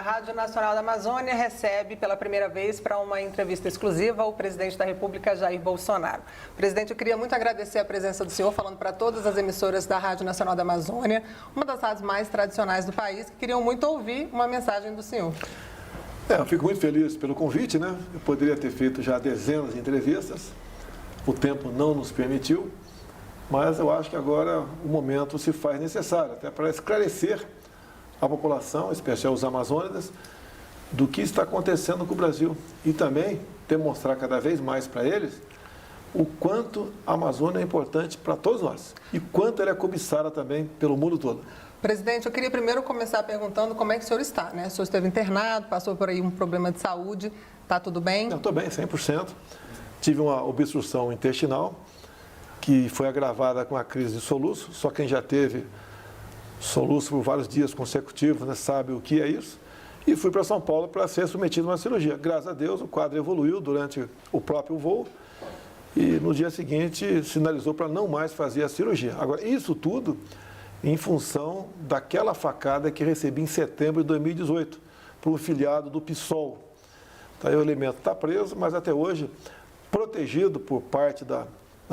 Rádio Nacional da Amazônia recebe pela primeira vez para uma entrevista exclusiva o presidente da República, Jair Bolsonaro. Presidente, eu queria muito agradecer a presença do senhor, falando para todas as emissoras da Rádio Nacional da Amazônia, uma das rádios mais tradicionais do país, que queriam muito ouvir uma mensagem do senhor. Eu fico muito feliz pelo convite, né? Eu poderia ter feito já dezenas de entrevistas, o tempo não nos permitiu, mas eu acho que agora o momento se faz necessário, até para esclarecer a população, em especial os amazônicos, do que está acontecendo com o Brasil e também demonstrar cada vez mais para eles o quanto a Amazônia é importante para todos nós e quanto ela é cobiçada também pelo mundo todo. Presidente, eu queria primeiro começar perguntando como é que o senhor está, né? O senhor esteve internado, passou por aí um problema de saúde, está tudo bem? Eu estou bem, 100%. Tive uma obstrução intestinal que foi agravada com a crise de soluço, só quem já teve soluço por vários dias consecutivos, né, sabe o que é isso. E fui para São Paulo para ser submetido a uma cirurgia. Graças a Deus, o quadro evoluiu durante o próprio voo e no dia seguinte sinalizou para não mais fazer a cirurgia. Agora, isso tudo em função daquela facada que recebi em setembro de 2018 por um filiado do PSOL. Tá, aí o elemento está preso, mas até hoje protegido por parte da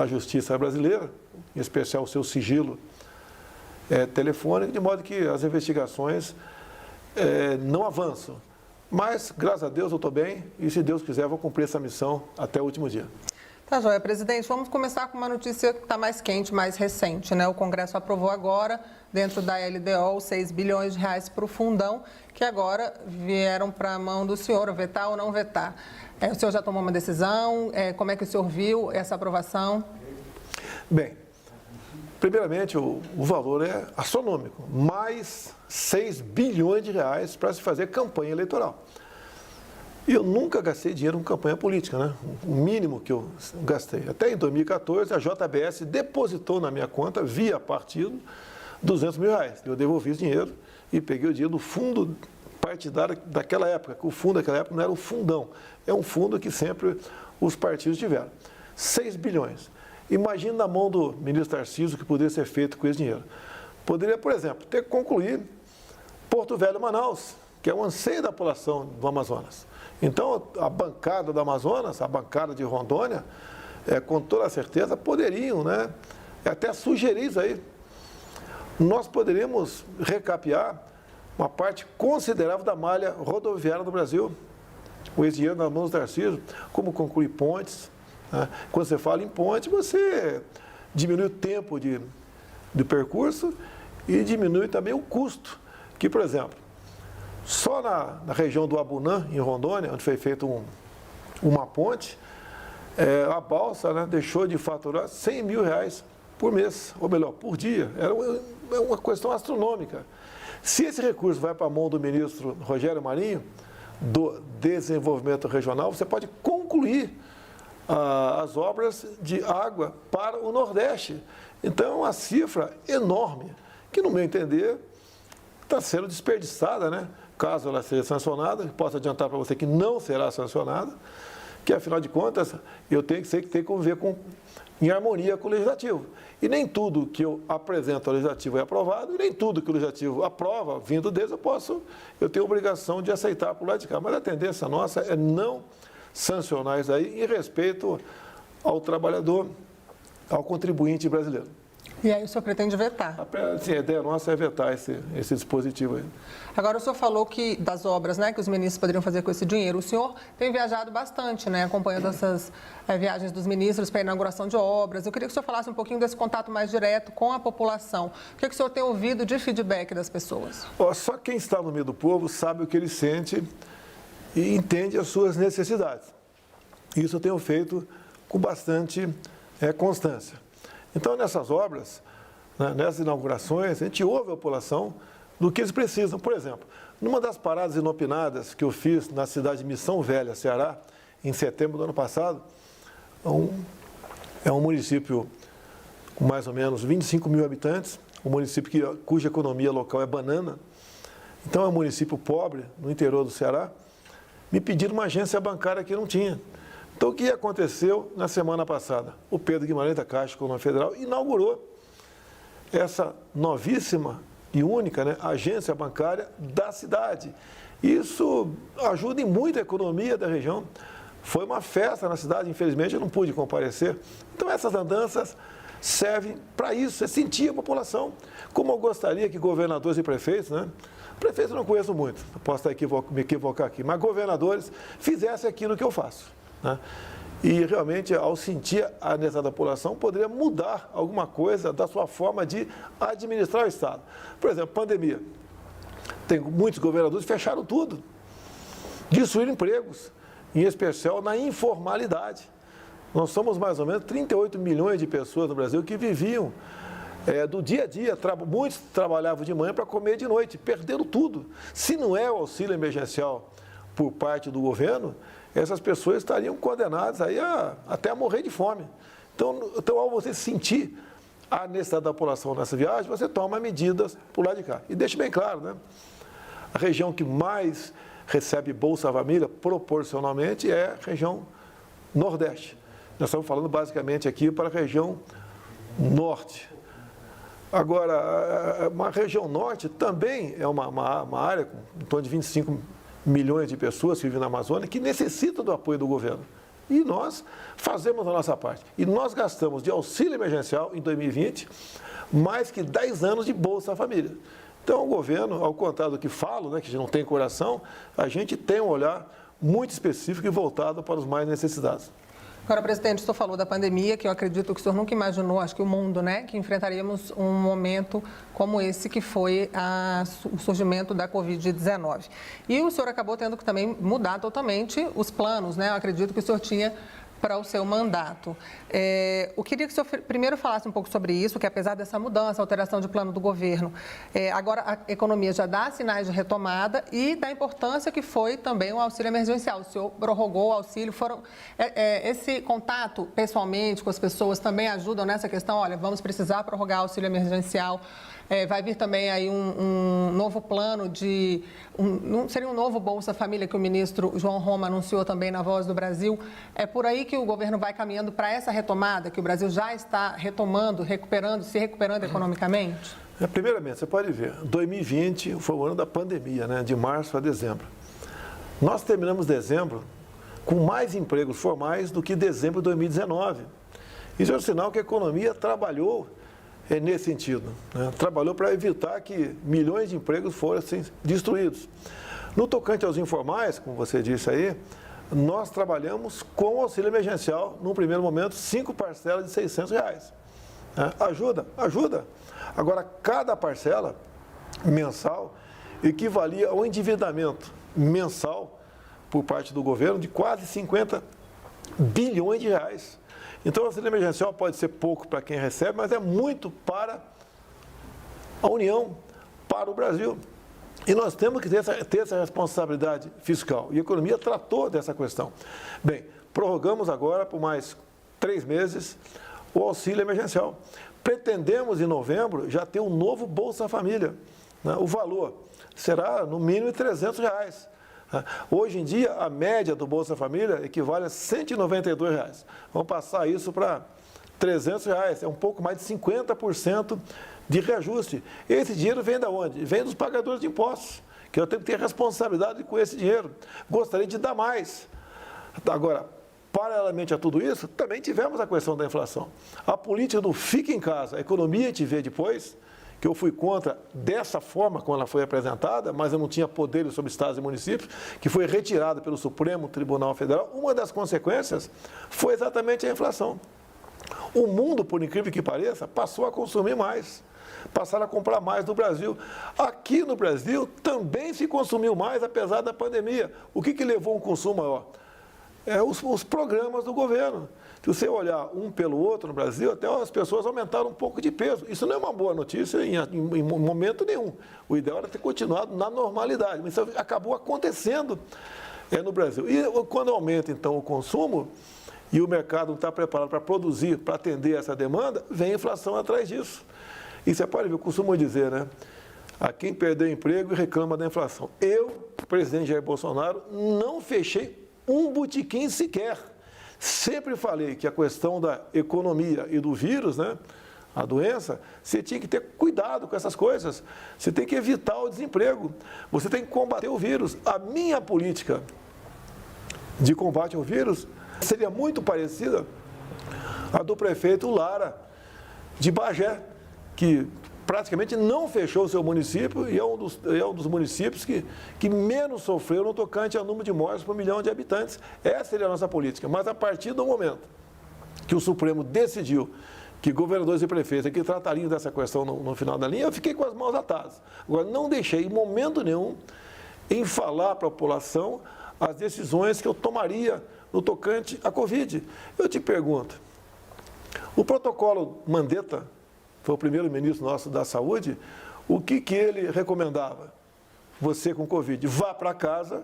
Justiça brasileira, em especial o seu sigilo telefônico, de modo que as investigações não avançam. Mas, graças a Deus, eu estou bem e, se Deus quiser, vou cumprir essa missão até o último dia. Tá joia, presidente. Vamos começar com uma notícia que está mais quente, mais recente, né? O Congresso aprovou agora, dentro da LDO, 6 bilhões de reais para o fundão, que agora vieram para a mão do senhor, vetar ou não vetar. O senhor já tomou uma decisão? Como é que o senhor viu essa aprovação? Bem, primeiramente, o valor é astronômico, mais 6 bilhões de reais para se fazer campanha eleitoral. E eu nunca gastei dinheiro com campanha política, né? O mínimo que eu gastei. Até em 2014, a JBS depositou na minha conta, via partido, 200 mil reais. Eu devolvi esse dinheiro e peguei o dinheiro do fundo partidário daquela época, que o fundo daquela época não era o fundão, é um fundo que sempre os partidos tiveram. 6 bilhões. Imagina na mão do ministro Tarcísio o que poderia ser feito com esse dinheiro. Poderia, por exemplo, ter que concluir Porto Velho, Manaus, que é o anseio da população do Amazonas. Então, a bancada do Amazonas, a bancada de Rondônia, com toda certeza, poderiam, né, até sugerir isso aí. Nós poderíamos recapear uma parte considerável da malha rodoviária do Brasil, com esse dinheiro nas mãos do Tarcísio, como concluir pontes. Né? Quando você fala em ponte, você diminui o tempo de percurso e diminui também o custo. Que, por exemplo, só na região do Abunã, em Rondônia, onde foi feita uma ponte, a balsa, né, deixou de faturar 100 mil reais por mês, ou melhor, por dia. Era uma questão astronômica. Se esse recurso vai para a mão do ministro Rogério Marinho, do Desenvolvimento Regional, você pode concluir as obras de água para o Nordeste. Então, é uma cifra enorme, que, no meu entender, está sendo desperdiçada, né? Caso ela seja sancionada, posso adiantar para você que não será sancionada, que, afinal de contas, eu tenho que conviver em harmonia com o Legislativo. E nem tudo que eu apresento ao Legislativo é aprovado, e nem tudo que o Legislativo aprova, vindo deles, eu tenho a obrigação de aceitar por lá de cá. Mas a tendência nossa é não sancionar isso aí em respeito ao trabalhador, ao contribuinte brasileiro. E aí o senhor pretende vetar? Sim, a ideia nossa é vetar esse dispositivo aí. Agora, o senhor falou das obras, né, que os ministros poderiam fazer com esse dinheiro. O senhor tem viajado bastante, né, acompanhando essas viagens dos ministros para a inauguração de obras. Eu queria que o senhor falasse um pouquinho desse contato mais direto com a população. O que o senhor tem ouvido de feedback das pessoas? Só quem está no meio do povo sabe o que ele sente e entende as suas necessidades. Isso eu tenho feito com bastante constância. Então, nessas obras, né, nessas inaugurações, a gente ouve a população do que eles precisam. Por exemplo, numa das paradas inopinadas que eu fiz na cidade de Missão Velha, Ceará, em setembro do ano passado, é um município com mais ou menos 25 mil habitantes, um município cuja economia local é banana. Então, é um município pobre, no interior do Ceará. Me pediram uma agência bancária que não tinha. Então, o que aconteceu na semana passada? O Pedro Guimarães da Caixa Econômica Federal inaugurou essa novíssima e única, né, agência bancária da cidade. Isso ajuda em muito a economia da região. Foi uma festa na cidade, infelizmente eu não pude comparecer. Então essas andanças servem para isso, é sentir a população. Como eu gostaria que governadores e prefeitos, né? Prefeitos eu não conheço muito, posso me equivocar aqui, mas governadores fizessem aquilo que eu faço, né? E realmente, ao sentir a necessidade da população, poderia mudar alguma coisa da sua forma de administrar o Estado. Por exemplo, pandemia. Tem muitos governadores que fecharam tudo, destruíram empregos, em especial na informalidade. Nós somos mais ou menos 38 milhões de pessoas no Brasil que viviam do dia a dia. Muitos trabalhavam de manhã para comer de noite, perderam tudo. Se não é o auxílio emergencial por parte do governo, essas pessoas estariam condenadas aí até a morrer de fome. Então, ao você sentir a necessidade da população nessa viagem, você toma medidas por lá de cá. E deixe bem claro, né? A região que mais recebe Bolsa Família, proporcionalmente, é a região Nordeste. Nós estamos falando basicamente aqui para a região Norte. Agora, uma região Norte também é uma área com em torno de 25 milhões de pessoas que vivem na Amazônia que necessitam do apoio do governo. E nós fazemos a nossa parte. E nós gastamos de auxílio emergencial em 2020 mais que 10 anos de Bolsa Família. Então, o governo, ao contrário do que falo, né, que a gente não tem coração, a gente tem um olhar muito específico e voltado para os mais necessitados. Agora, presidente, o senhor falou da pandemia, que eu acredito que o senhor nunca imaginou, acho que o mundo, né, que enfrentaríamos um momento como esse que foi o surgimento da Covid-19. E o senhor acabou tendo que também mudar totalmente os planos, né? Eu acredito que o senhor tinha para o seu mandato. Eu queria que o senhor primeiro falasse um pouco sobre isso, que apesar dessa mudança, alteração de plano do governo, agora a economia já dá sinais de retomada e da importância que foi também o auxílio emergencial. O senhor prorrogou o auxílio, esse contato pessoalmente com as pessoas também ajudam nessa questão? Olha, vamos precisar prorrogar o auxílio emergencial. Vai vir também aí um novo plano seria um novo Bolsa Família que o ministro João Roma anunciou também na Voz do Brasil. É por aí que o governo vai caminhando para essa retomada, que o Brasil já está retomando, se recuperando economicamente? Primeiramente, você pode ver, 2020 foi o ano da pandemia, né, de março a dezembro. Nós terminamos dezembro com mais empregos formais do que dezembro de 2019. Isso é um sinal que a economia trabalhou nesse sentido, né? Trabalhou para evitar que milhões de empregos fossem destruídos. No tocante aos informais, como você disse aí, nós trabalhamos com o auxílio emergencial, no primeiro momento, 5 parcelas de R$600. Ajuda. Agora, cada parcela mensal equivalia ao endividamento mensal por parte do governo de quase 50 bilhões de reais. Então, o auxílio emergencial pode ser pouco para quem recebe, mas é muito para a União, para o Brasil. E nós temos que ter essa responsabilidade fiscal. E a economia tratou dessa questão. Bem, prorrogamos agora por mais 3 meses o auxílio emergencial. Pretendemos, em novembro, já ter um novo Bolsa Família, né? O valor será, no mínimo, R$300. Hoje em dia, a média do Bolsa Família equivale a R$192. Vamos passar isso para R$300. É um pouco mais de 50% de reajuste. Esse dinheiro vem de onde? Vem dos pagadores de impostos, que eu tenho que ter responsabilidade com esse dinheiro. Gostaria de dar mais. Agora, paralelamente a tudo isso, também tivemos a questão da inflação. A política do fica em casa, a economia a gente vê depois, que eu fui contra dessa forma como ela foi apresentada, mas eu não tinha poderes sobre estados e municípios, que foi retirada pelo Supremo Tribunal Federal. Uma das consequências foi exatamente a inflação. O mundo, por incrível que pareça, passou a consumir mais, passaram a comprar mais do Brasil. Aqui no Brasil também se consumiu mais, apesar da pandemia. O que levou a um consumo maior? Os programas do governo. Se você olhar um pelo outro no Brasil, até as pessoas aumentaram um pouco de peso. Isso não é uma boa notícia em momento nenhum. O ideal era ter continuado na normalidade, mas isso acabou acontecendo no Brasil. E quando aumenta, então, o consumo e o mercado não está preparado para produzir, para atender essa demanda, vem a inflação atrás disso. E você pode ver, eu costumo dizer, né? A quem perdeu emprego e reclama da inflação. Eu, presidente Jair Bolsonaro, não fechei um botequim sequer. Sempre falei que a questão da economia e do vírus, né, a doença, você tinha que ter cuidado com essas coisas. Você tem que evitar o desemprego. Você tem que combater o vírus. A minha política de combate ao vírus seria muito parecida à do prefeito Lara, de Bagé, que praticamente não fechou o seu município e é um dos municípios que menos sofreu no tocante ao número de mortes por 1 milhão de habitantes. Essa seria a nossa política. Mas a partir do momento que o Supremo decidiu que governadores e prefeitos aqui tratariam dessa questão no final da linha, eu fiquei com as mãos atadas. Agora, não deixei em momento nenhum em falar para a população as decisões que eu tomaria no tocante à Covid. Eu te pergunto, o protocolo Mandetta, foi o primeiro-ministro nosso da Saúde, o que ele recomendava? Você com Covid, vá para casa,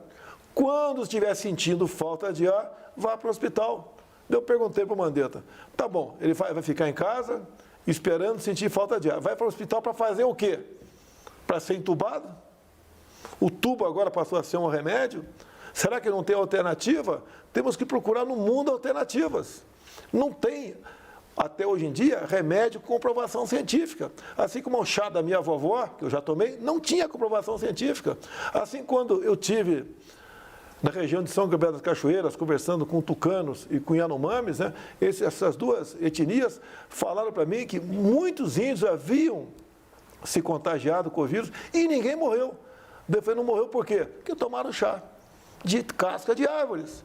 quando estiver sentindo falta de ar, vá para o hospital. Eu perguntei para o Mandetta, tá bom, ele vai ficar em casa, esperando sentir falta de ar. Vai para o hospital para fazer o quê? Para ser entubado? O tubo agora passou a ser um remédio? Será que não tem alternativa? Temos que procurar no mundo alternativas. Não tem, até hoje em dia, remédio com comprovação científica. Assim como o chá da minha vovó, que eu já tomei, não tinha comprovação científica. Assim, quando eu tive na região de São Gabriel das Cachoeiras, conversando com tucanos e com Yanomamis, né, essas duas etnias falaram para mim que muitos índios haviam se contagiado com o vírus e ninguém morreu. Depois não morreu por quê? Porque tomaram chá de casca de árvores.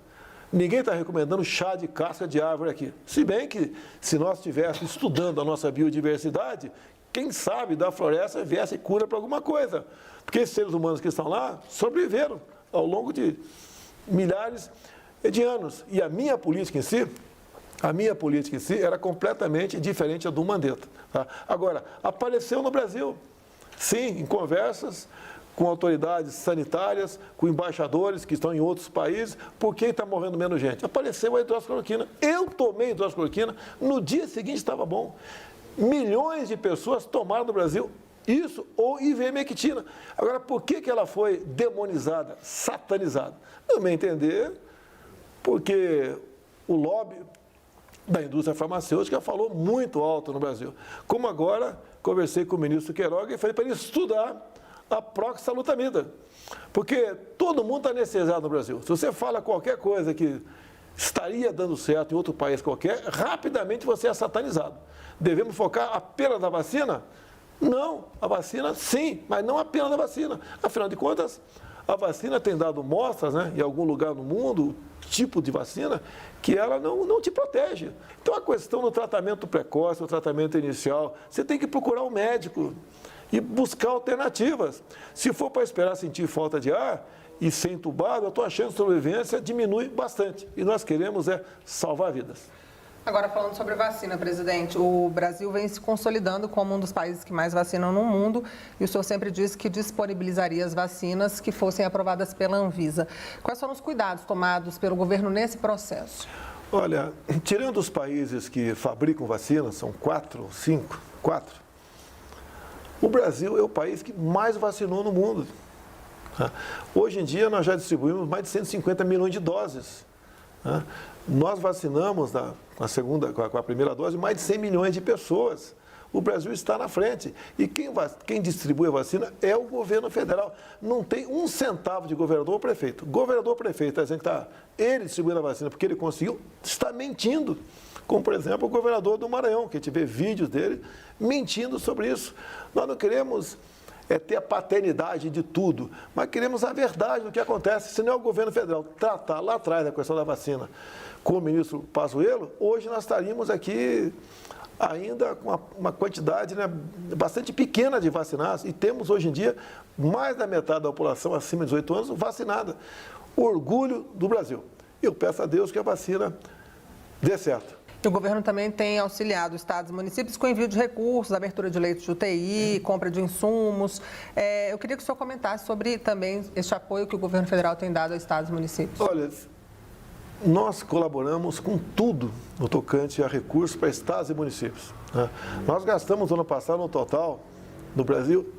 Ninguém está recomendando chá de casca de árvore aqui. Se bem que, se nós estivéssemos estudando a nossa biodiversidade, quem sabe da floresta viesse cura para alguma coisa. Porque esses seres humanos que estão lá sobreviveram ao longo de milhares de anos. E a minha política em si era completamente diferente da do Mandetta. Tá? Agora, apareceu no Brasil, sim, em conversas com autoridades sanitárias, com embaixadores que estão em outros países, por que está morrendo menos gente? Apareceu a hidroxicloroquina. Eu tomei hidroxicloroquina, no dia seguinte estava bom. Milhões de pessoas tomaram no Brasil isso ou ivermectina. Agora, por que ela foi demonizada, satanizada? No meu entender, porque o lobby da indústria farmacêutica falou muito alto no Brasil. Como agora, conversei com o ministro Queiroga e falei para ele estudar a proxalutamida, porque todo mundo está anestesiado no Brasil. Se você fala qualquer coisa que estaria dando certo em outro país qualquer, rapidamente você é satanizado. Devemos focar apenas na vacina? Não, a vacina sim, mas não apenas na vacina. Afinal de contas, a vacina tem dado mostras, né, em algum lugar no mundo, tipo de vacina, que ela não te protege. Então, a questão do tratamento precoce, o tratamento inicial, você tem que procurar um médico e buscar alternativas. Se for para esperar sentir falta de ar e ser entubado, a tua chance de sobrevivência diminui bastante. E nós queremos salvar vidas. Agora, falando sobre vacina, presidente, o Brasil vem se consolidando como um dos países que mais vacinam no mundo e o senhor sempre disse que disponibilizaria as vacinas que fossem aprovadas pela Anvisa. Quais foram os cuidados tomados pelo governo nesse processo? Olha, tirando os países que fabricam vacinas, são 4, o Brasil é o país que mais vacinou no mundo. Hoje em dia, nós já distribuímos mais de 150 milhões de doses. Nós vacinamos com a primeira dose mais de 100 milhões de pessoas. O Brasil está na frente. E quem distribui a vacina é o governo federal. Não tem um centavo de governador ou prefeito. Governador ou prefeito, está dizendo que está ele distribuindo a vacina porque ele conseguiu, está mentindo. Como, por exemplo, o governador do Maranhão, que a gente vê vídeos dele mentindo sobre isso. Nós não queremos ter a paternidade de tudo, mas queremos a verdade do que acontece. Se não é o governo federal tratar lá atrás da questão da vacina com o ministro Pazuello, hoje nós estaríamos aqui ainda com uma quantidade, né, bastante pequena de vacinados e temos hoje em dia mais da metade da população acima de 18 anos vacinada. Orgulho do Brasil. Eu peço a Deus que a vacina dê certo. O governo também tem auxiliado estados e municípios com envio de recursos, abertura de leitos de UTI, compra de insumos. Eu queria que o senhor comentasse sobre também esse apoio que o governo federal tem dado a estados e municípios. Olha, nós colaboramos com tudo no tocante a recursos para estados e municípios. Né? Nós gastamos no ano passado, no total, no Brasil,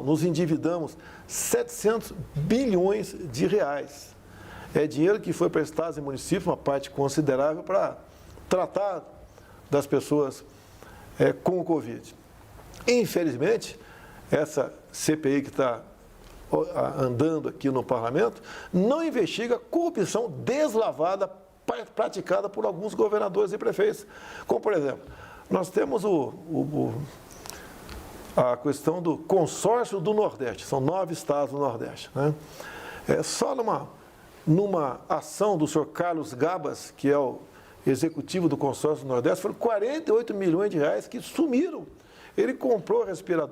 nos endividamos 700 bilhões de reais. É dinheiro que foi para estados e municípios, uma parte considerável para tratar das pessoas com o Covid. Infelizmente, essa CPI que está andando aqui no Parlamento não investiga corrupção deslavada praticada por alguns governadores e prefeitos. Como, por exemplo, nós temos a questão do consórcio do Nordeste, são 9 estados do Nordeste, né? Só numa ação do senhor Carlos Gabas, que é o executivo do consórcio do Nordeste, foram 48 milhões de reais que sumiram. Ele comprou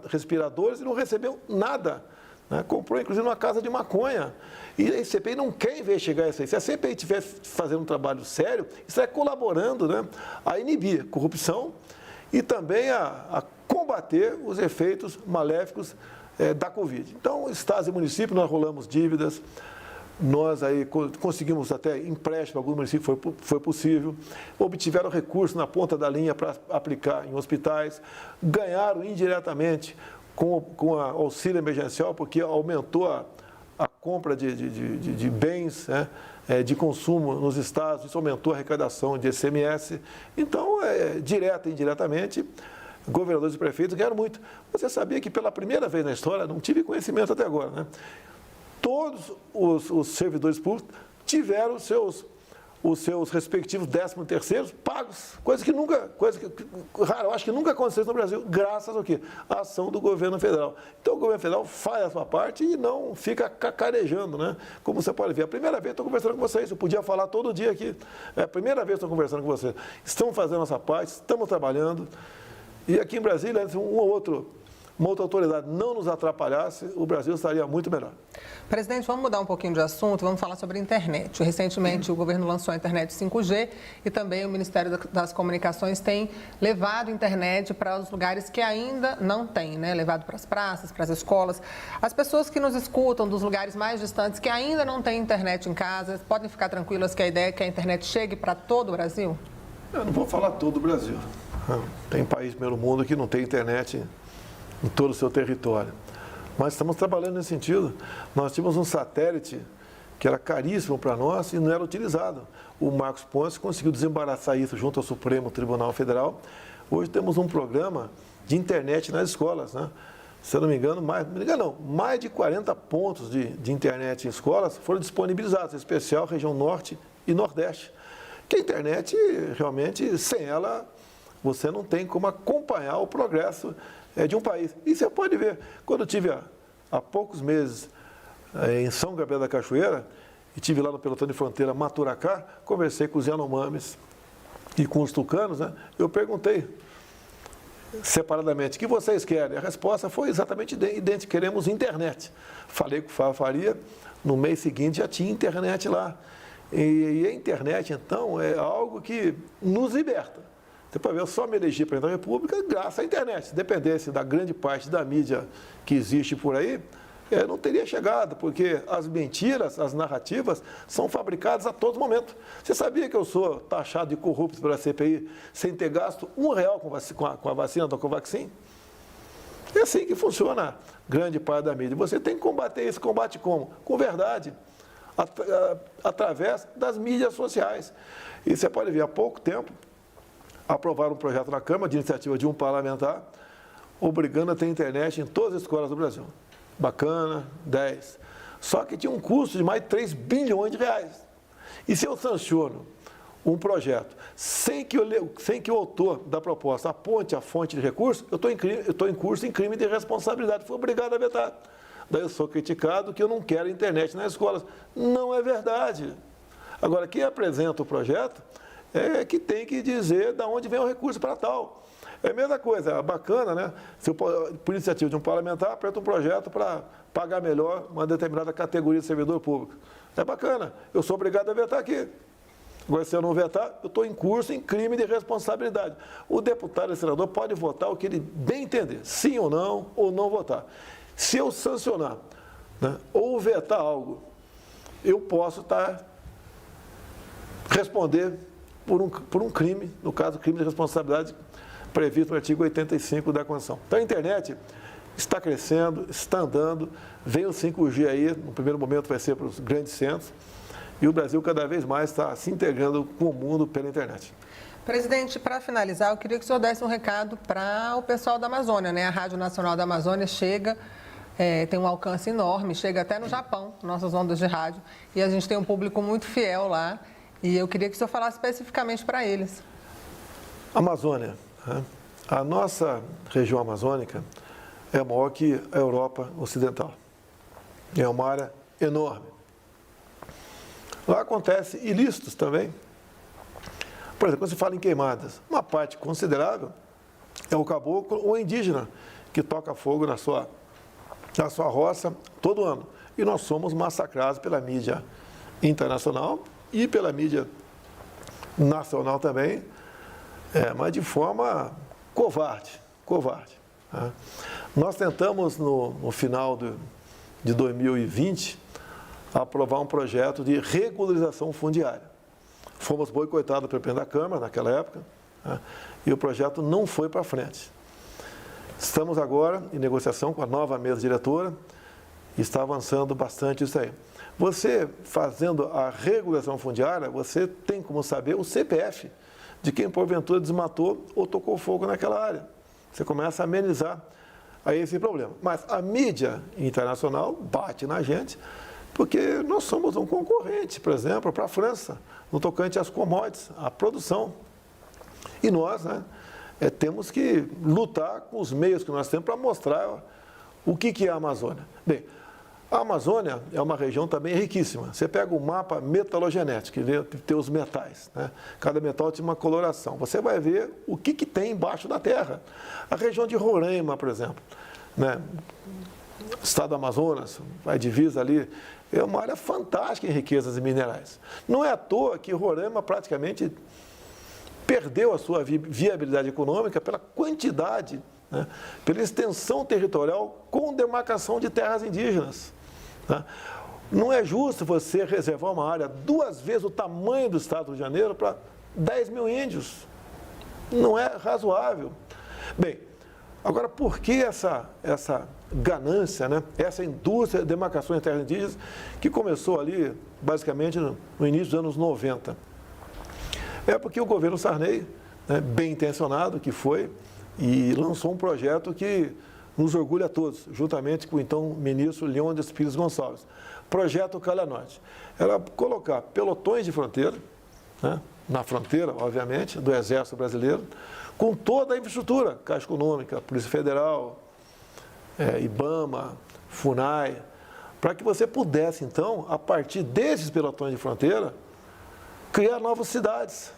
respiradores e não recebeu nada, né? Comprou, inclusive, uma casa de maconha. E a CPI não quer investigar isso aí. Se a CPI estiver fazendo um trabalho sério, está colaborando, né, a inibir corrupção e também a combater os efeitos maléficos da Covid. Então, estados e municípios, nós rolamos dívidas, nós aí conseguimos até empréstimo, alguns municípios foi possível, obtiveram recursos na ponta da linha para aplicar em hospitais, ganharam indiretamente com o auxílio emergencial, porque aumentou a compra de bens, né, de consumo nos estados, isso aumentou a arrecadação de ICMS. Então, direta e indiretamente, governadores e prefeitos ganharam muito. Você sabia que pela primeira vez na história, não tive conhecimento até agora, né, todos os servidores públicos tiveram os seus respectivos 13º pagos, coisa rara, eu acho que nunca aconteceu no Brasil, graças ao quê? À ação do governo federal. Então, o governo federal faz a sua parte e não fica cacarejando, né? Como você pode ver, a primeira vez que estou conversando com vocês, eu podia falar todo dia aqui, é a primeira vez que estou conversando com vocês. Estamos fazendo a nossa parte, estamos trabalhando, e aqui em Brasília, se uma outra autoridade não nos atrapalhasse, o Brasil estaria muito melhor. Presidente, vamos mudar um pouquinho de assunto, vamos falar sobre a internet. Recentemente, o governo lançou a internet 5G e também o Ministério das Comunicações tem levado a internet para os lugares que ainda não tem, né? Levado para as praças, para as escolas. As pessoas que nos escutam dos lugares mais distantes, que ainda não têm internet em casa, podem ficar tranquilas que a ideia é que a internet chegue para todo o Brasil? Eu não vou falar todo o Brasil. Tem país pelo mundo que não tem internet em todo o seu território. Mas estamos trabalhando nesse sentido. Nós tínhamos um satélite que era caríssimo para nós e não era utilizado. O Marcos Pontes conseguiu desembaraçar isso junto ao Supremo Tribunal Federal. Hoje temos um programa de internet nas escolas, né? Se eu não me engano, mais de 40 pontos de internet em escolas foram disponibilizados, em especial região Norte e Nordeste. Que a internet, realmente, sem ela, você não tem como acompanhar o progresso de um país. E você pode ver, quando eu estive há poucos meses em São Gabriel da Cachoeira, e estive lá no pelotão de fronteira Maturacá, conversei com os Yanomamis e com os tucanos, né? Eu perguntei separadamente, o que vocês querem? A resposta foi exatamente idêntica, queremos internet. Falei com o Fábio Faria, no mês seguinte já tinha internet lá. E a internet, então, é algo que nos liberta. Você pode ver, eu só me elegi presidente da República graças à internet. Se dependesse da grande parte da mídia que existe por aí, não teria chegado, porque as mentiras, as narrativas, são fabricadas a todo momento. Você sabia que eu sou taxado de corrupto pela CPI sem ter gasto R$1 com a vacina da Covaxin? É assim que funciona grande parte da mídia. Você tem que combater isso. Combate como? Com verdade, através das mídias sociais. E você pode ver, há pouco tempo, aprovaram um projeto na Câmara, de iniciativa de um parlamentar, obrigando a ter internet em todas as escolas do Brasil. Bacana, 10. Só que tinha um custo de mais de 3 bilhões de reais. E se eu sanciono um projeto sem que o autor da proposta aponte a fonte de recurso, eu estou em curso em crime de responsabilidade. Fui obrigado a vetar. Daí eu sou criticado que eu não quero internet nas escolas. Não é verdade. Agora, quem apresenta o projeto é que tem que dizer de onde vem o recurso para tal. É a mesma coisa, bacana, né? Se eu, por iniciativa de um parlamentar, apresenta um projeto para pagar melhor uma determinada categoria de servidor público. É bacana, eu sou obrigado a vetar aqui. Agora, se eu não vetar, eu estou em curso em crime de responsabilidade. O deputado e senador pode votar o que ele bem entender, sim ou não votar. Se eu sancionar, né, ou vetar algo, eu posso responder por um crime, no caso, crime de responsabilidade previsto no artigo 85 da Constituição. Então, a internet está crescendo, está andando, vem o 5G aí, no primeiro momento vai ser para os grandes centros, e o Brasil cada vez mais está se integrando com o mundo pela internet. Presidente, para finalizar, eu queria que o senhor desse um recado para o pessoal da Amazônia, né? A Rádio Nacional da Amazônia chega, tem um alcance enorme, chega até no Japão, nossas ondas de rádio, e a gente tem um público muito fiel lá, e eu queria que o senhor falasse especificamente para eles. Amazônia, né? A nossa região amazônica é maior que a Europa Ocidental. É uma área enorme. Lá acontece ilícitos também. Por exemplo, quando se fala em queimadas, uma parte considerável é o caboclo ou indígena que toca fogo na sua roça todo ano. E nós somos massacrados pela mídia internacional e pela mídia nacional também, mas de forma covarde. Tá? Nós tentamos, no final de 2020, aprovar um projeto de regularização fundiária. Fomos boicotados pelo presidente da Câmara naquela época, né? E o projeto não foi para frente. Estamos agora em negociação com a nova mesa diretora e está avançando bastante isso aí. Você, fazendo a regulação fundiária, você tem como saber o CPF de quem porventura desmatou ou tocou fogo naquela área. Você começa a amenizar aí esse problema. Mas a mídia internacional bate na gente porque nós somos um concorrente, por exemplo, para a França, no tocante às commodities, à produção. E nós, né, temos que lutar com os meios que nós temos para mostrar o que é a Amazônia. Bem, a Amazônia é uma região também riquíssima. Você pega o mapa metalogenético, que tem os metais, né? Cada metal tem uma coloração. Você vai ver o que tem embaixo da terra. A região de Roraima, por exemplo, né? Estado do Amazonas, a divisa ali, é uma área fantástica em riquezas minerais. Não é à toa que Roraima praticamente perdeu a sua viabilidade econômica pela quantidade, né, pela extensão territorial com demarcação de terras indígenas. Tá? Não é justo você reservar uma área 2 vezes o tamanho do estado do Rio de Janeiro para 10 mil índios. Não é razoável. Bem, agora por que essa ganância, né? Essa indústria de demarcação de terras indígenas que começou ali basicamente no início dos anos 90? É porque o governo Sarney, né, bem intencionado que foi, e lançou um projeto que nos orgulha a todos, juntamente com o então ministro Leônidas Pires Gonçalves. Projeto Calha Norte. Era colocar pelotões de fronteira, né, na fronteira, obviamente, do Exército Brasileiro, com toda a infraestrutura, Caixa Econômica, Polícia Federal, IBAMA, FUNAI, para que você pudesse, então, a partir desses pelotões de fronteira, criar novas cidades,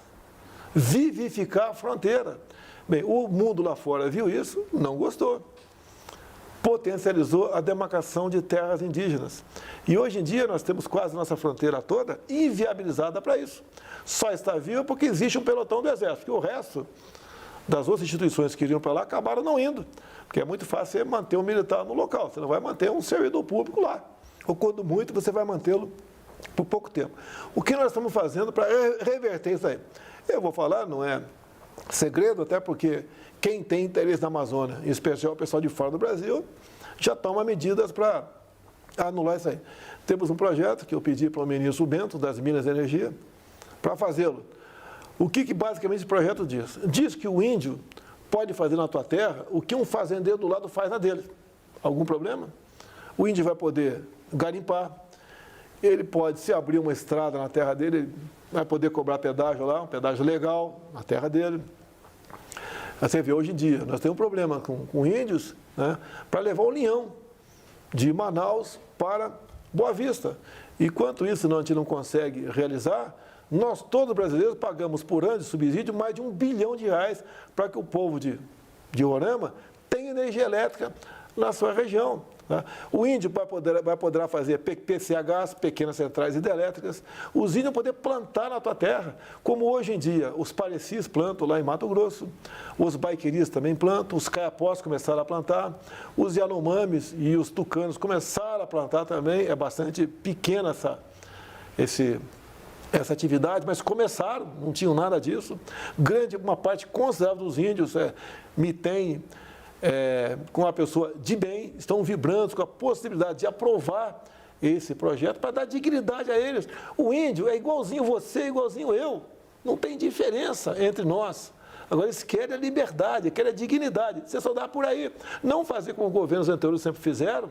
vivificar a fronteira. Bem, o mundo lá fora viu isso, não gostou. Potencializou a demarcação de terras indígenas. E hoje em dia nós temos quase nossa fronteira toda inviabilizada para isso. Só está viva porque existe um pelotão do Exército, que o resto das outras instituições que iriam para lá acabaram não indo. Porque é muito fácil você manter um militar no local, você não vai manter um servidor público lá. Ou quando muito, você vai mantê-lo por pouco tempo. O que nós estamos fazendo para reverter isso aí? Eu vou falar, não é segredo, até porque quem tem interesse na Amazônia, em especial o pessoal de fora do Brasil, já toma medidas para anular isso aí. Temos um projeto que eu pedi para o ministro Bento, das Minas e Energia, para fazê-lo. O que basicamente esse projeto diz? Diz que o índio pode fazer na tua terra o que um fazendeiro do lado faz na dele. Algum problema? O índio vai poder garimpar, ele pode, se abrir uma estrada na terra dele, ele vai poder cobrar pedágio lá, um pedágio legal na terra dele. Você vê, hoje em dia, nós temos um problema com índios, né, para levar o linhão de Manaus para Boa Vista. Enquanto isso a gente não consegue realizar, nós, todos brasileiros, pagamos por ano de subsídio mais de R$1 bilhão para que o povo de Roraima tenha energia elétrica na sua região. Tá? O índio vai poder fazer PCHs, pequenas centrais hidrelétricas. Os índios vão poder plantar na tua terra, como hoje em dia os parecis plantam lá em Mato Grosso, os baiqueris também plantam, os caiapós começaram a plantar, os yanomamis e os tucanos começaram a plantar também. É bastante pequena essa atividade, mas começaram, não tinham nada disso. Uma parte considerável dos índios com uma pessoa de bem, estão vibrando com a possibilidade de aprovar esse projeto para dar dignidade a eles. O índio é igualzinho você, igualzinho eu. Não tem diferença entre nós. Agora, eles querem a liberdade, querem a dignidade. Você só dá por aí. Não fazer como os governos anteriores sempre fizeram,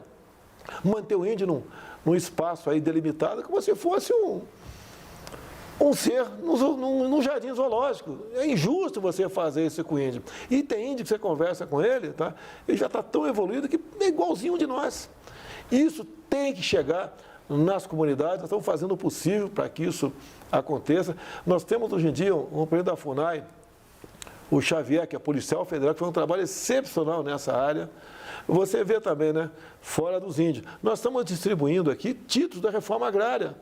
manter o índio num espaço aí delimitado, como se fosse um ser num jardim zoológico. É injusto você fazer isso com o índio. E tem índio que você conversa com ele, tá? Ele já está tão evoluído que é igualzinho de nós. Isso tem que chegar nas comunidades, nós estamos fazendo o possível para que isso aconteça. Nós temos hoje em dia um presidente da FUNAI, o Xavier, que é policial federal, que faz um trabalho excepcional nessa área. Você vê também, né, fora dos índios. Nós estamos distribuindo aqui títulos da reforma agrária.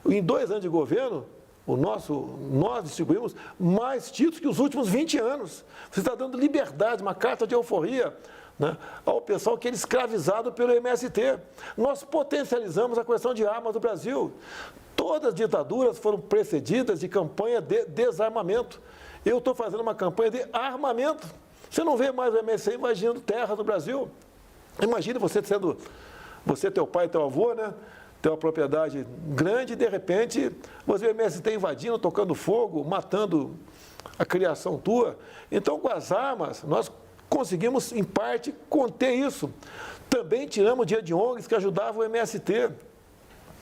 Em 2 anos de governo, nós distribuímos mais títulos que os últimos 20 anos. Você está dando liberdade, uma carta de euforia, né, ao pessoal que é escravizado pelo MST. Nós potencializamos a questão de armas do Brasil. Todas as ditaduras foram precedidas de campanha de desarmamento. Eu estou fazendo uma campanha de armamento. Você não vê mais o MST invadindo terra no Brasil. Imagine você, teu pai e teu avô, né? Tem uma propriedade grande e, de repente, você vê o MST invadindo, tocando fogo, matando a criação tua. Então, com as armas, nós conseguimos, em parte, conter isso. Também tiramos o dia de ONGs que ajudavam o MST.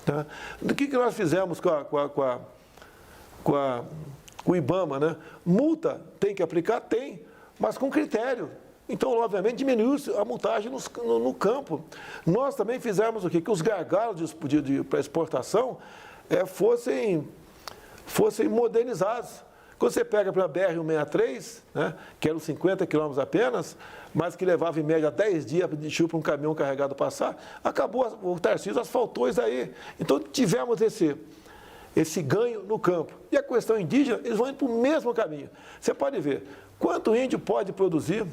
Tá? O que nós fizemos com o IBAMA, né? Multa tem que aplicar? Tem, mas com critério. Então, obviamente, diminuiu a multagem no campo. Nós também fizemos o quê? Que os gargalos para exportação fossem modernizados. Quando você pega para a BR-163, né, que eram 50 quilômetros apenas, mas que levava em média 10 dias para um caminhão carregado passar, acabou, o Tarcísio asfaltou isso aí. Então, tivemos esse ganho no campo. E a questão indígena, eles vão indo para o mesmo caminho. Você pode ver, quanto o índio pode produzir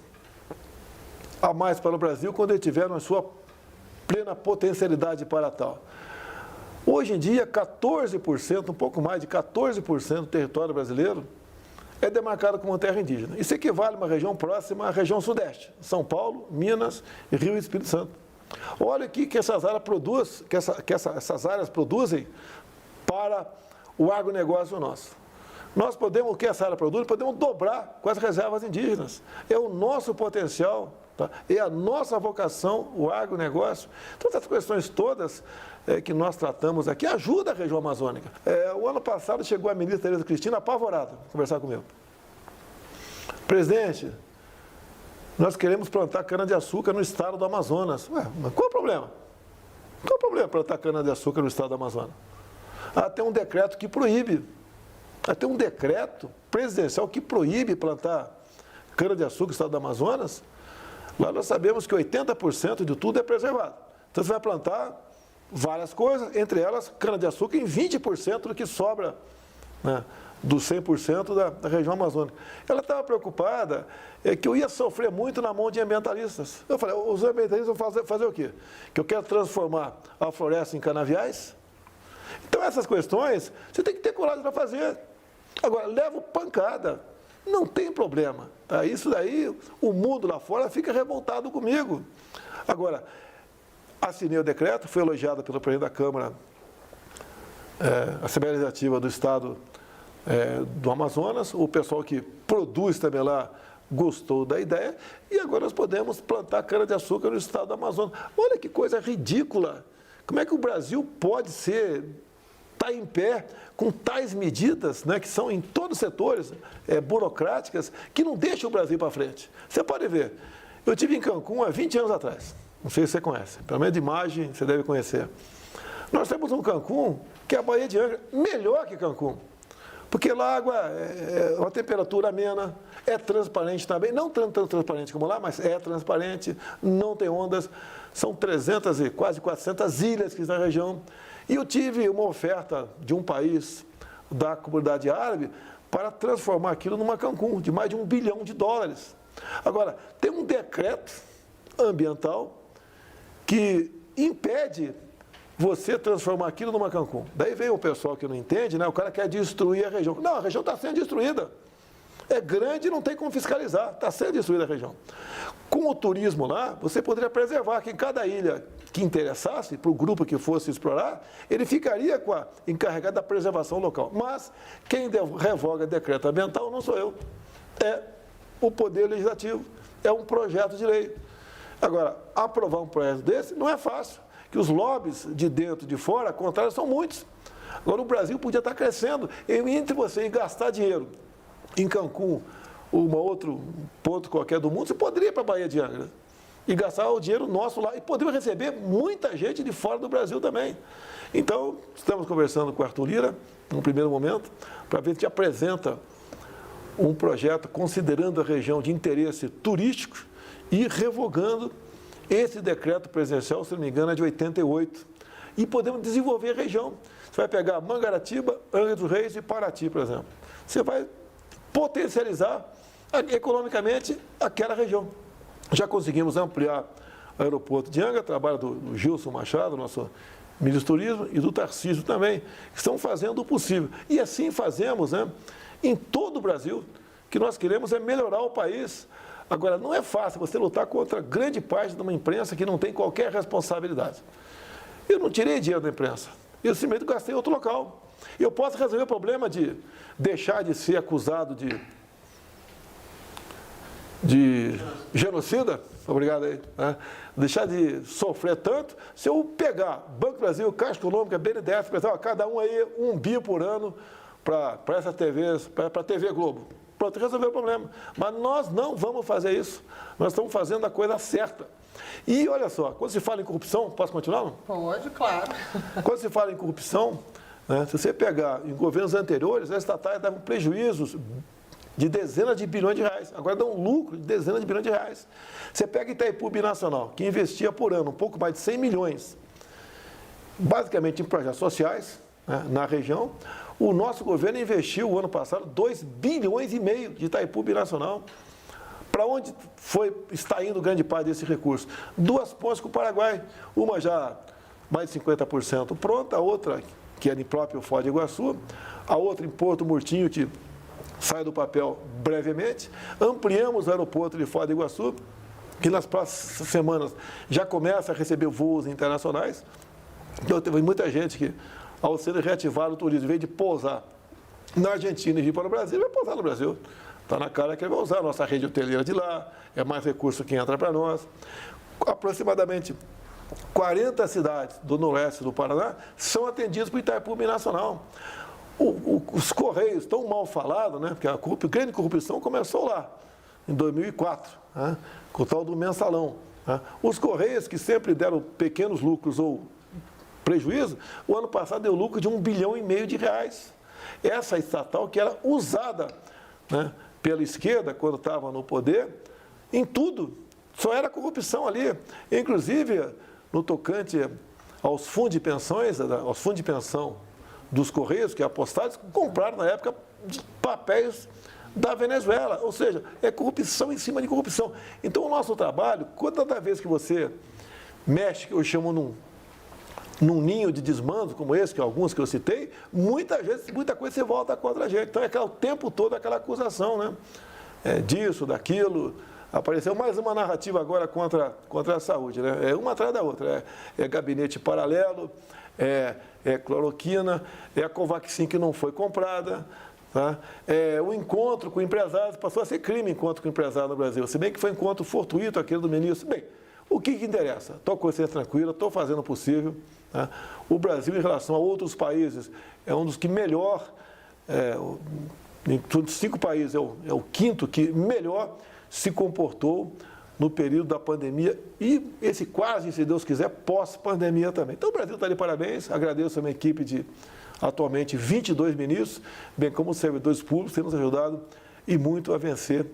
a mais para o Brasil quando ele tiver na sua plena potencialidade para tal. Hoje em dia, 14%, um pouco mais de 14% do território brasileiro é demarcado como terra indígena. Isso equivale a uma região próxima à região sudeste, São Paulo, Minas, Rio e Espírito Santo. Olha aqui que essas áreas produzem para o agronegócio nosso. Nós podemos, o que essa área produz, podemos dobrar com as reservas indígenas. É o nosso potencial, tá? É a nossa vocação, o agronegócio. Então, essas questões todas que nós tratamos aqui ajudam a região amazônica. O ano passado chegou a ministra Tereza Cristina apavorada conversar comigo. Presidente, nós queremos plantar cana-de-açúcar no estado do Amazonas. Ué, mas qual o problema? Qual o problema plantar cana-de-açúcar no estado do Amazonas? Tem um decreto que proíbe. Tem um decreto presidencial que proíbe plantar cana-de-açúcar no estado do Amazonas. Lá nós sabemos que 80% de tudo é preservado. Então você vai plantar várias coisas, entre elas cana-de-açúcar em 20% do que sobra, né, dos 100% da região amazônica. Ela estava preocupada que eu ia sofrer muito na mão de ambientalistas. Eu falei, os ambientalistas vão fazer o quê? Que eu quero transformar a floresta em canaviais? Então, essas questões, você tem que ter coragem para fazer. Agora, levo pancada, não tem problema. Tá? Isso daí, o mundo lá fora fica revoltado comigo. Agora, assinei o decreto, foi elogiado pelo presidente da Câmara, Assembleia Legislativa do Estado do Amazonas. O pessoal que produz também lá gostou da ideia. E agora nós podemos plantar cana-de-açúcar no estado do Amazonas. Olha que coisa ridícula. Como é que o Brasil pode estar em pé com tais medidas, né, que são em todos os setores burocráticas, que não deixam o Brasil para frente? Você pode ver, eu estive em Cancún há 20 anos atrás, não sei se você conhece, pelo menos de imagem você deve conhecer. Nós temos um Cancún, que é a Baía de Angra, melhor que Cancún, porque lá a água é uma temperatura amena, é transparente também, não tão transparente como lá, mas é transparente, não tem ondas. São 300 e quase 400 ilhas que estão na região. E eu tive uma oferta de um país da comunidade árabe para transformar aquilo numa Cancún, de mais de $1 bilhão. Agora, tem um decreto ambiental que impede você transformar aquilo numa Cancún. Daí vem o pessoal que não entende, né? O cara quer destruir a região. Não, a região está sendo destruída. É grande e não tem como fiscalizar, está sendo destruída a região. Com o turismo lá, você poderia preservar que em cada ilha que interessasse, para o grupo que fosse explorar, ele ficaria encarregado da preservação local. Mas quem revoga decreto ambiental não sou eu, é o Poder Legislativo, é um projeto de lei. Agora, aprovar um projeto desse não é fácil, que os lobbies de dentro e de fora, contrários, são muitos. Agora, o Brasil podia estar crescendo, entre você ir gastar dinheiro em Cancún, ou outro ponto qualquer do mundo, você poderia ir para a Baía de Angra e gastar o dinheiro nosso lá, e poderia receber muita gente de fora do Brasil também. Então, estamos conversando com o Arthur Lira, num primeiro momento, para ver se a gente apresenta um projeto considerando a região de interesse turístico e revogando esse decreto presidencial, se não me engano, é de 88. E podemos desenvolver a região. Você vai pegar Mangaratiba, Angra dos Reis e Paraty, por exemplo. Você vai potencializar economicamente aquela região. Já conseguimos ampliar o aeroporto de Angra, trabalho do Gilson Machado, nosso ministro do Turismo, e do Tarcísio também, que estão fazendo o possível. E assim fazemos, né, em todo o Brasil. O que nós queremos é melhorar o país. Agora, não é fácil você lutar contra grande parte de uma imprensa que não tem qualquer responsabilidade. Eu não tirei dinheiro da imprensa, eu simplesmente gastei em outro local. Eu posso resolver o problema de deixar de ser acusado de genocida, obrigado aí, né? Deixar de sofrer tanto, se eu pegar Banco do Brasil, Caixa Econômica, BNDES, pessoal, cada um aí R$1 bi por ano para essas TVs, para a TV Globo. Pronto, resolveu o problema. Mas nós não vamos fazer isso. Nós estamos fazendo a coisa certa. E olha só, quando se fala em corrupção, posso continuar? Não? Pode, claro. Quando se fala em corrupção, né, se você pegar em governos anteriores, as estatais davam prejuízos de dezenas de bilhões de reais. Agora dão um lucro de dezenas de bilhões de reais. Você pega Itaipu Binacional, que investia por ano um pouco mais de 100 milhões, basicamente em projetos sociais, né, na região. O nosso governo investiu, o ano passado, 2,5 bilhões de Itaipu Binacional. Para onde está indo grande parte desse recurso? 2 pontes com o Paraguai. Uma já mais de 50% pronta, a outra, que é em próprio Foz do Iguaçu, a outra em Porto Murtinho, que sai do papel brevemente. Ampliamos o aeroporto de Foz do Iguaçu, que nas próximas semanas já começa a receber voos internacionais. Então, teve muita gente que, ao ser reativado o turismo, em vez de pousar na Argentina e vir para o Brasil, vai pousar no Brasil. Está na cara que ele vai usar a nossa rede hoteleira de lá, é mais recurso que entra para nós. Aproximadamente 40 cidades do noroeste do Paraná são atendidas por Itaipu Binacional. Os Correios, tão mal falados, né, porque a grande corrupção começou lá, em 2004, né, com o tal do mensalão. Né. Os Correios, que sempre deram pequenos lucros ou prejuízo, o ano passado deu lucro de R$1,5 bilhão de reais. Essa estatal que era usada, né, pela esquerda, quando estava no poder, em tudo. Só era corrupção ali. Inclusive, no tocante aos fundos de pensões, aos fundos de pensão dos Correios, que apostados, compraram na época papéis da Venezuela. Ou seja, é corrupção em cima de corrupção. Então, o nosso trabalho, toda vez que você mexe, que eu chamo num ninho de desmando como esse, que alguns que eu citei, muita coisa se volta contra a gente. Então, é o tempo todo aquela acusação, né? Disso, daquilo. Apareceu mais uma narrativa agora contra a saúde, né? É uma atrás da outra. É gabinete paralelo, é cloroquina, é a Covaxin que não foi comprada. Tá? O encontro com empresários passou a ser crime, encontro com empresário no Brasil. Se bem que foi encontro fortuito aquele do ministro. Bem, o que interessa? Estou com consciência tranquila, estou fazendo o possível. Tá? O Brasil, em relação a outros países, é um dos que melhor, em todos os 5 países, é o 5º que melhor se comportou no período da pandemia e esse quase, se Deus quiser, pós-pandemia também. Então, o Brasil está de parabéns, agradeço a minha equipe de, atualmente, 22 ministros, bem como os servidores públicos, têm nos ajudado e muito a vencer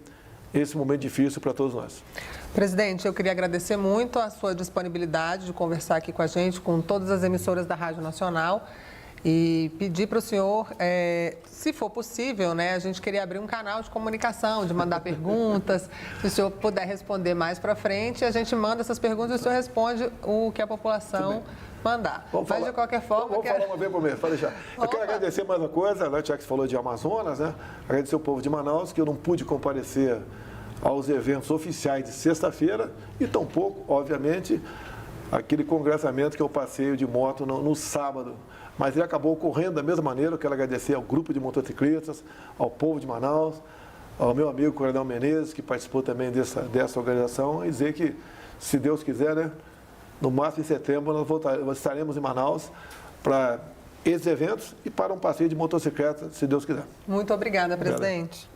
esse momento difícil para todos nós. Presidente, eu queria agradecer muito a sua disponibilidade de conversar aqui com a gente, com todas as emissoras da Rádio Nacional, e pedir para o senhor, se for possível, né, a gente queria abrir um canal de comunicação, de mandar perguntas, se o senhor puder responder mais para frente, a gente manda essas perguntas e o senhor responde o que a população mandar. Mas, de qualquer forma... Vamos falar uma vez por mês, pode deixar. Eu quero agradecer mais uma coisa, né, já que você falou de Amazonas, né? Agradecer ao povo de Manaus, que eu não pude comparecer aos eventos oficiais de sexta-feira e tampouco, obviamente, aquele congressamento que eu passeio de moto no sábado. Mas ele acabou ocorrendo da mesma maneira. Eu quero agradecer ao grupo de motociclistas, ao povo de Manaus, ao meu amigo Coronel Menezes, que participou também dessa organização, e dizer que, se Deus quiser, né, no máximo em setembro nós estaremos em Manaus para esses eventos e para um passeio de motocicleta, se Deus quiser. Muito obrigada, presidente.